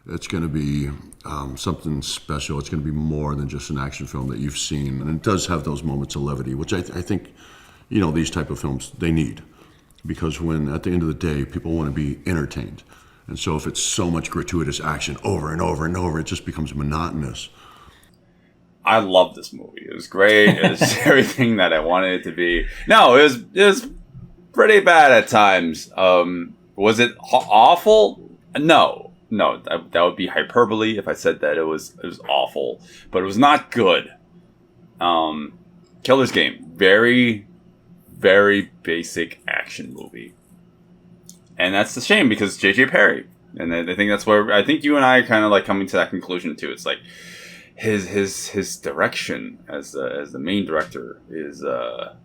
It's going to be something special. It's going to be more than just an action film that you've seen. And it does have those moments of levity, which I think, these type of films, they need. Because when, at the end of the day, people want to be entertained. And so if it's so much gratuitous action over and over and over, it just becomes monotonous. I love this movie. It was great. It was everything that I wanted it to be. No, it was pretty bad at times. Was it awful? No, that would be hyperbole if I said that it was awful. But it was not good. Killer's Game, very, very basic action movie, and that's a shame because J.J. Perry, and I think that's where I think you and I are kind of like coming to that conclusion too. It's like his direction as the main director is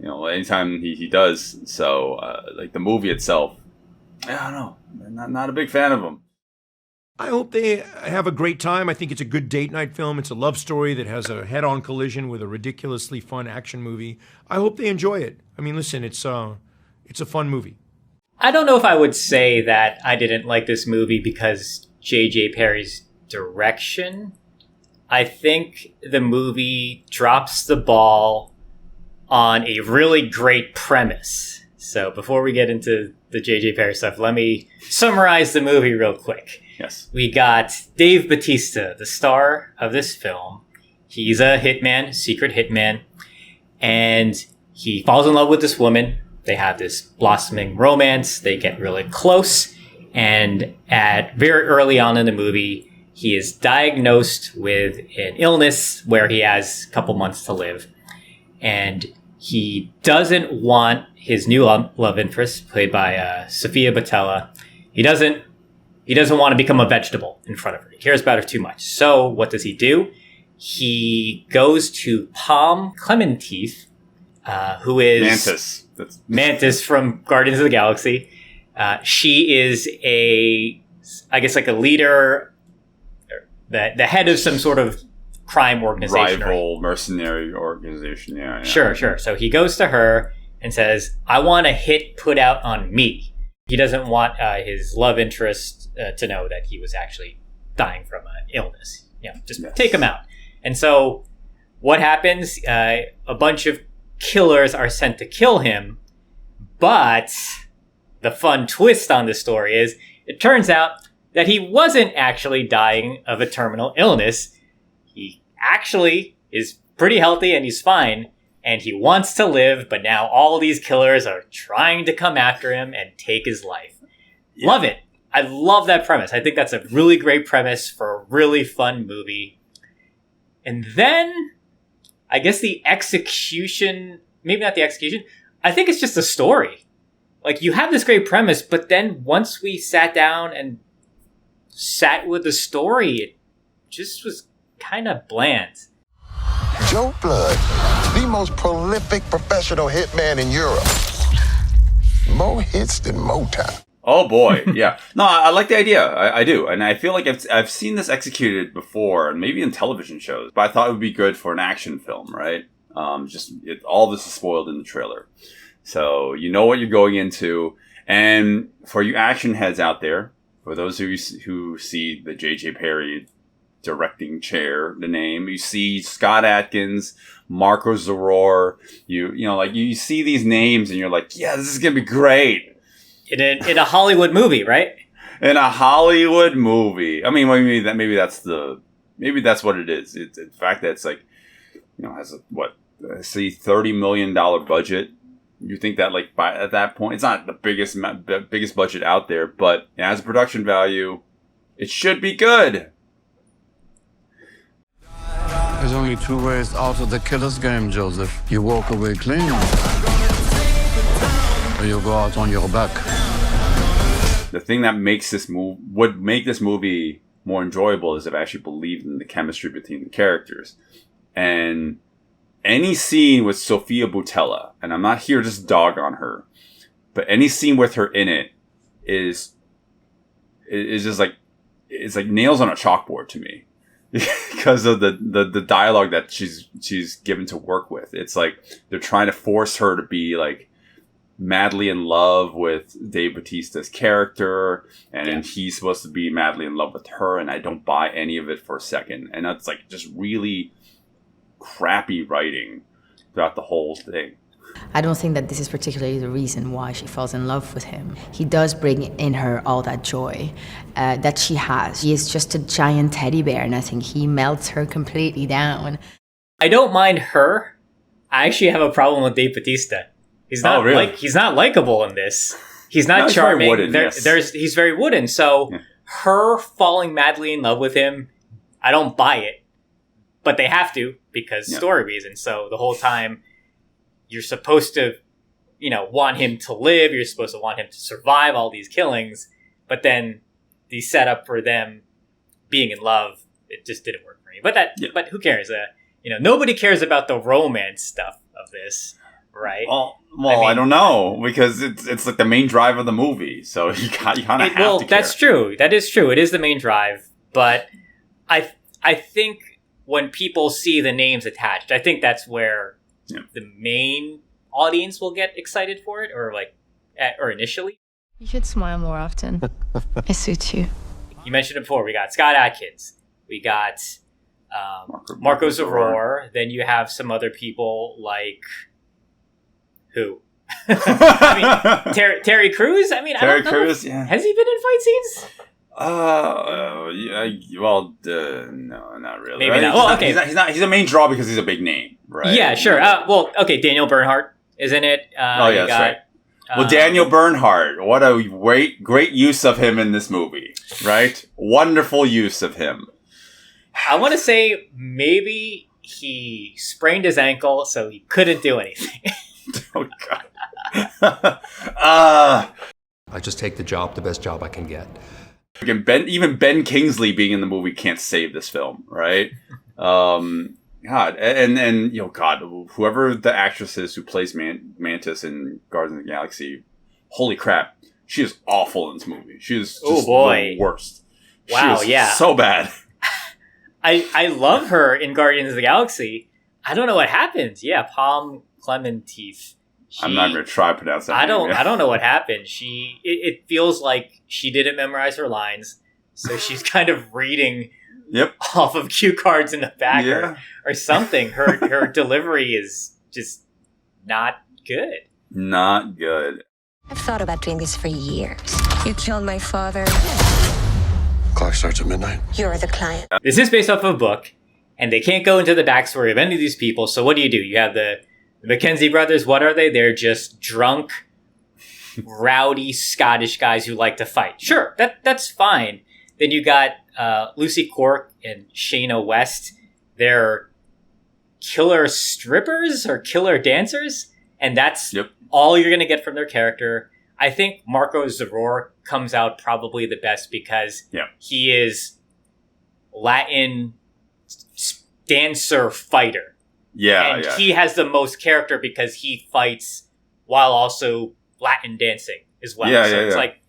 anytime he does so like the movie itself, I don't know, not a big fan of him. I hope they have a great time. I think it's a good date night film. It's a love story that has a head-on collision with a ridiculously fun action movie. I hope they enjoy it. I mean, listen, it's a fun movie. I don't know if I would say that I didn't like this movie because J.J. Perry's direction. I think the movie drops the ball on a really great premise. So before we get into the J.J. Perry stuff, let me summarize the movie real quick. Yes. We got Dave Bautista, the star of this film. He's a hitman, secret hitman, and he falls in love with this woman. They have this blossoming romance. They get really close, and at very early on in the movie, he is diagnosed with an illness where he has a couple months to live, and he doesn't want his new love interest, played by Sofia Boutella. He doesn't want to become a vegetable in front of her. He cares about her too much. So what does he do? He goes to Palm Clementif, who is Mantis from Guardians of the Galaxy. She is I guess like a leader, the head of some sort of crime organization. Rival mercenary organization, yeah. Sure. So he goes to her and says, I want a hit put out on me. He doesn't want his love interest to know that he was actually dying from an illness. Just take him out. And so what happens? A bunch of killers are sent to kill him. But the fun twist on the story is it turns out that he wasn't actually dying of a terminal illness. He actually is pretty healthy and he's fine. And he wants to live, but now all these killers are trying to come after him and take his life. Yeah. Love it. I love that premise. I think that's a really great premise for a really fun movie. And then, I guess the execution, maybe not the execution, I think it's just the story. Like, you have this great premise, but then once we sat down and sat with the story, it just was kind of bland. Joe Blood, the most prolific professional hitman in Europe. More hits than Motown. Oh boy, yeah. No, I like the idea. I do, and I feel like I've seen this executed before, and maybe in television shows. But I thought it would be good for an action film, right? All this is spoiled in the trailer, so you know what you're going into. And for you action heads out there, for those who see the J.J. Perry directing chair, the name, you see Scott Adkins, Marco Zaror. You see these names, and you're like, yeah, this is gonna be great. In a Hollywood movie, right? In a Hollywood movie. I mean, maybe that's what it is. It's the fact that it's like, has a $30 million budget. You think that at that point, it's not the biggest budget out there, but it has a production value. It should be good. There's only two ways out of the killer's game, Joseph. You walk away clean, or you go out on your back. The thing that would make this movie more enjoyable is if I actually believed in the chemistry between the characters. And any scene with Sofia Boutella, and I'm not here to just dog on her, but any scene with her in it is just like, it's like nails on a chalkboard to me. Because of the dialogue that she's given to work with. It's like they're trying to force her to be like madly in love with Dave Bautista's character, and he's supposed to be madly in love with her, and I don't buy any of it for a second. And that's like just really crappy writing throughout the whole thing. I don't think that this is particularly the reason why she falls in love with him. He does bring in her all that joy that she has. He is just a giant teddy bear, and I think he melts her completely down. I don't mind her. I actually have a problem with Dave Bautista. He's not he's not likable in this. He's not he's charming. very wooden, yes. He's very wooden. So her falling madly in love with him, I don't buy it. But they have to because story reasons. So the whole time you're supposed to, want him to live. You're supposed to want him to survive all these killings. But then the setup for them being in love, it just didn't work for me. But who cares? Nobody cares about the romance stuff of this. Right. Well, I don't know, because it's like the main drive of the movie, so you kind of have to care. That's true. That is true. It is the main drive, but I think when people see the names attached, I think that's where the main audience will get excited for it, or initially. You should smile more often. It suits you. You mentioned it before. We got Scott Adkins. We got Marco Zaror. Then you have some other people like. Who? I mean, Terry Crews? I mean, Terry I don't know. Crews, yeah. Has he been in fight scenes? No, not really. Maybe right? not. Well, okay. He's a main draw because he's a big name, right? Yeah, sure. Daniel Bernhardt is in it. That's right. Well, Daniel Bernhardt, what a great use of him in this movie, right? Wonderful use of him. I want to say maybe he sprained his ankle, so he couldn't do anything. Oh, God. I just take the best job I can get. Even Ben Kingsley being in the movie can't save this film, right? God, and God, whoever the actress is who plays Mantis in Guardians of the Galaxy, holy crap, she is awful in this movie. She is just the worst. Wow, she is so bad. I love her in Guardians of the Galaxy. I don't know what happens. Yeah, Palm Clementif. I'm not going to try to pronounce that. I don't know what happened. It feels like she didn't memorize her lines, so she's kind of reading off of cue cards in the back or something. Her delivery is just not good. Not good. I've thought about doing this for years. You killed my father. Clock starts at midnight. You're the client. This is based off of a book, and they can't go into the backstory of any of these people. So what do? You have the Mackenzie brothers. What are they? They're just drunk, rowdy Scottish guys who like to fight. Sure, that's fine. Then you got Lucy Cork and Shayna West. They're killer strippers or killer dancers, and that's all you're going to get from their character. I think Marco Zaror comes out probably the best because he is Latin dancer fighter. And he has the most character because he fights while also Latin dancing as well. It's like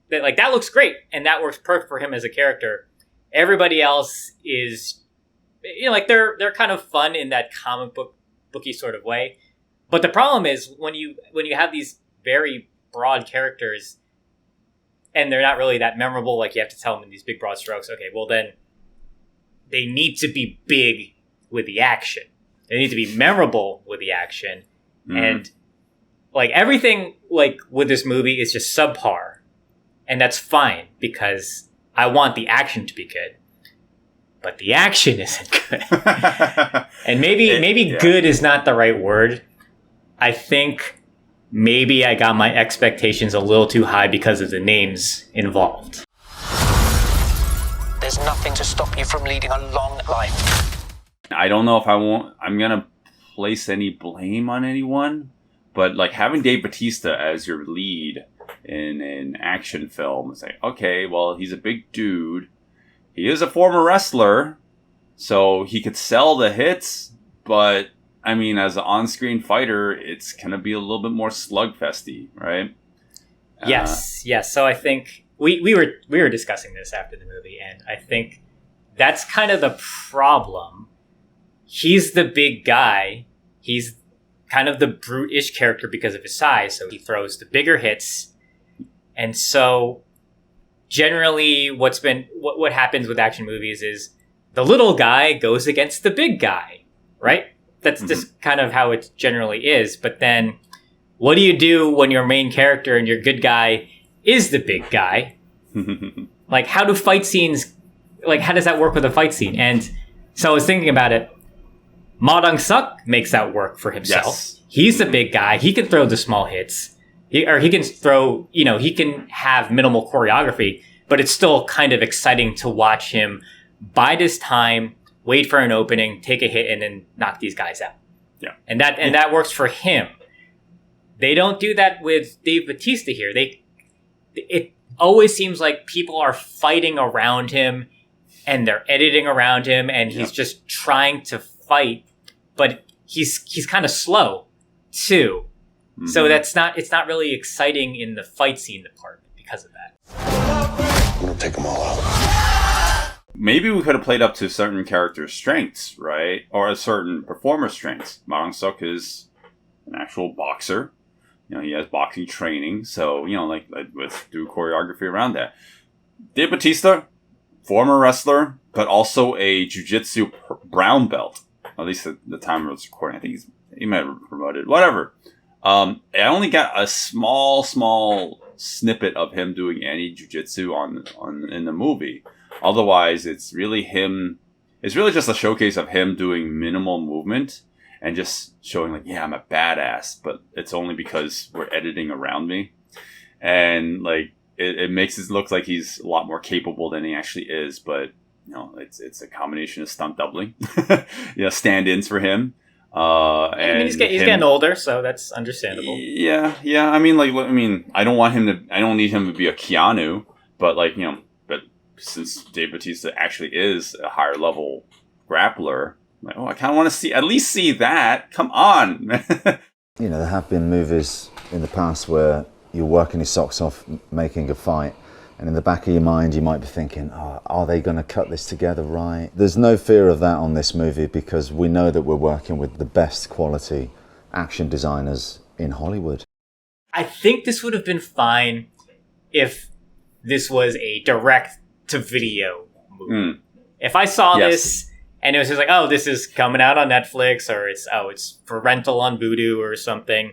that looks great, and that works perfect for him as a character. Everybody else is, they're kind of fun in that comic booky sort of way. But the problem is when you have these very broad characters and they're not really that memorable, like you have to tell them in these big broad strokes. Okay, well then they need to be big with the action. They need to be memorable with the action. And everything with this movie is just subpar. And that's fine because I want the action to be good. But the action isn't good. And maybe good is not the right word. I think maybe I got my expectations a little too high because of the names involved. There's nothing to stop you from leading a long life. I don't know if I'm going to place any blame on anyone, but having Dave Bautista as your lead in an action film, it's like, okay, well, he's a big dude. He is a former wrestler, so he could sell the hits, but I mean, as an on-screen fighter, it's going to be a little bit more slugfesty, right? Yes. So I think we were discussing this after the movie, and I think that's kind of the problem. He's the big guy. He's kind of the brute-ish character because of his size. So he throws the bigger hits. And so generally what happens with action movies is the little guy goes against the big guy, right? That's just kind of how it generally is. But then what do you do when your main character and your good guy is the big guy? Like, how do fight scenes, like, how does that work with a fight scene? And so I was thinking about it. Ma Dong-seok makes that work for himself. Yes. He's the big guy. He can throw the small hits. He can throw, he can have minimal choreography, but it's still kind of exciting to watch him bide his time, wait for an opening, take a hit, and then knock these guys out. Yeah. And that works for him. They don't do that with Dave Bautista here. It always seems like people are fighting around him and they're editing around him and he's just trying to fight, but he's kind of slow too. So it's not really exciting in the fight scene department because of that. I'm gonna take them all out. Maybe we could have played up to certain characters' strengths, right? Or a certain performer's strengths. Ma Dong-seok is an actual boxer. He has boxing training, so, let's do choreography around that. Dave Bautista, former wrestler, but also a jiu-jitsu brown belt. At least at the time of this recording. I think he might have promoted. Whatever. I only got a small snippet of him doing any jiu-jitsu in the movie. Otherwise, it's really him. It's really just a showcase of him doing minimal movement and just showing like, yeah, I'm a badass. But it's only because we're editing around me, and like it makes it look like he's a lot more capable than he actually is. But it's a combination of stunt doubling, stand-ins for him. And he's getting older, so that's understandable. Yeah. I I don't need him to be a Keanu, but but since Dave Bautista actually is a higher level grappler, I'm like, I kind of want to at least see that. Come on. There have been movies in the past where you're working your socks off making a fight, and in the back of your mind you might be thinking, are they going to cut this together right? There's no fear of that on this movie because we know that we're working with the best quality action designers in Hollywood. I think this would have been fine if this was a direct-to-video movie. If I saw this and it was just like, this is coming out on Netflix, or it's for rental on Vudu or something,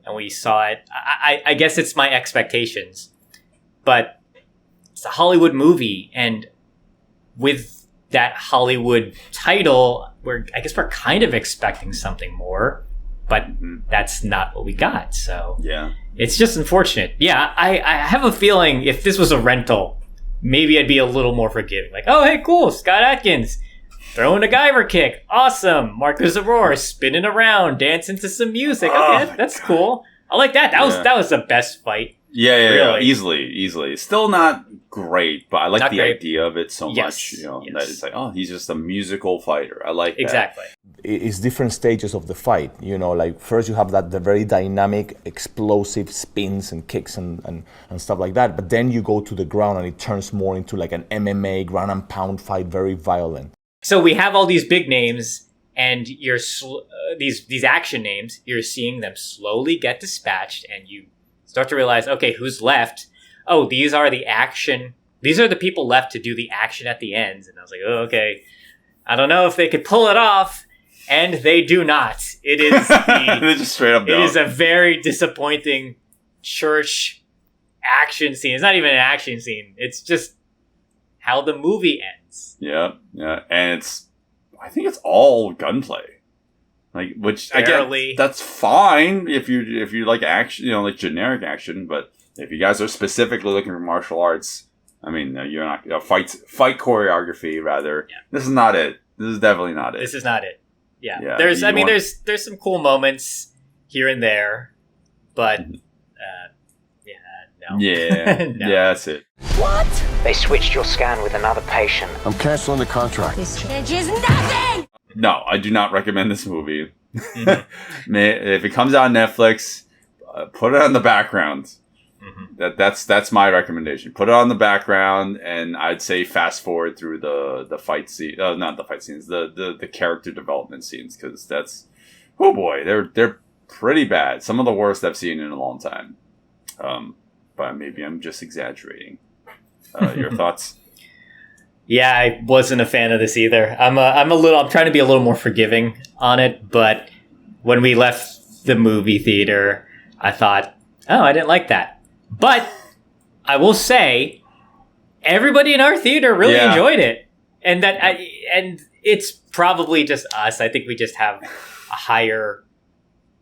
and we saw it, I guess it's my expectations. But it's a Hollywood movie, and with that Hollywood title, I guess we're kind of expecting something more, but that's not what we got. So it's just unfortunate. Yeah, I have a feeling if this was a rental, maybe I'd be a little more forgiving. Like, oh, hey, cool, Scott Adkins throwing a Guyver kick, awesome. Marcus Aurora spinning around, dancing to some music. Okay, that's cool. I like that. That was the best fight. Yeah, really. Easily. Still not great, but I like the idea of it so much. That it's like, he's just a musical fighter. I like that. Exactly. It's different stages of the fight. Like first you have the very dynamic, explosive spins and kicks and stuff like that. But then you go to the ground and it turns more into like an MMA ground and pound fight, very violent. So we have all these big names, and you're these action names. You're seeing them slowly get dispatched, and you start to realize, okay, who's left? Oh, these are the people left to do the action at the ends. And I was like, oh, okay, I don't know if they could pull it off, and they do not. It is they just straight up. It is a very disappointing church action scene. It's not even an action scene. It's just how the movie ends. Yeah, and I think it's all gunplay. Which barely. Again, that's fine if you like action, like generic action. But if you guys are specifically looking for martial arts, you're not fight choreography. Rather, This is not it. This is definitely not it. This is not it. Yeah. There's some cool moments here and there, but no. Yeah, no. Yeah, that's it. What? They switched your scan with another patient. I'm canceling the contract. This changes nothing! No, I do not recommend this movie. If it comes out on Netflix, put it on the background. That's my recommendation. Put it on the background, and I'd say fast forward through the fight scene. Not the fight scenes. The character development scenes, because that's, oh boy, they're pretty bad. Some of the worst I've seen in a long time. But maybe I'm just exaggerating. Your thoughts? Yeah, I wasn't a fan of this either. I'm trying to be a little more forgiving on it, but when we left the movie theater, I thought, oh, I didn't like that. But I will say, everybody in our theater really enjoyed it, and it's probably just us. I think we just have a higher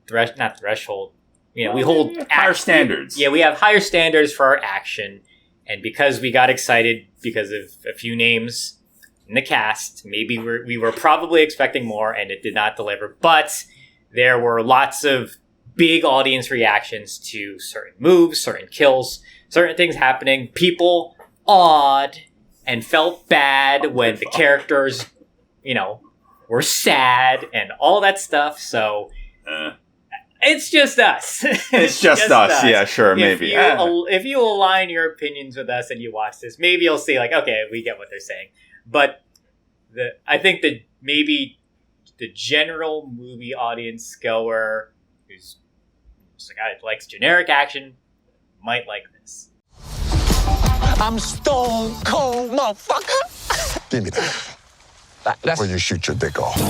threshold. You know, we hold higher standards. Yeah, we have higher standards for our action, and because we got excited because of a few names in the cast, maybe we were probably expecting more, and it did not deliver. But there were lots of big audience reactions to certain moves, certain kills, certain things happening. People awed and felt bad when the characters, were sad and all that stuff. So it's just us. It's just us. Yeah, sure, maybe. If you align your opinions with us and you watch this, maybe you'll see like, okay, we get what they're saying. But I think that maybe the general movie audience goer who's just a guy that likes generic action might like this. I'm stone cold, motherfucker. Give me that. That's where you shoot your dick off.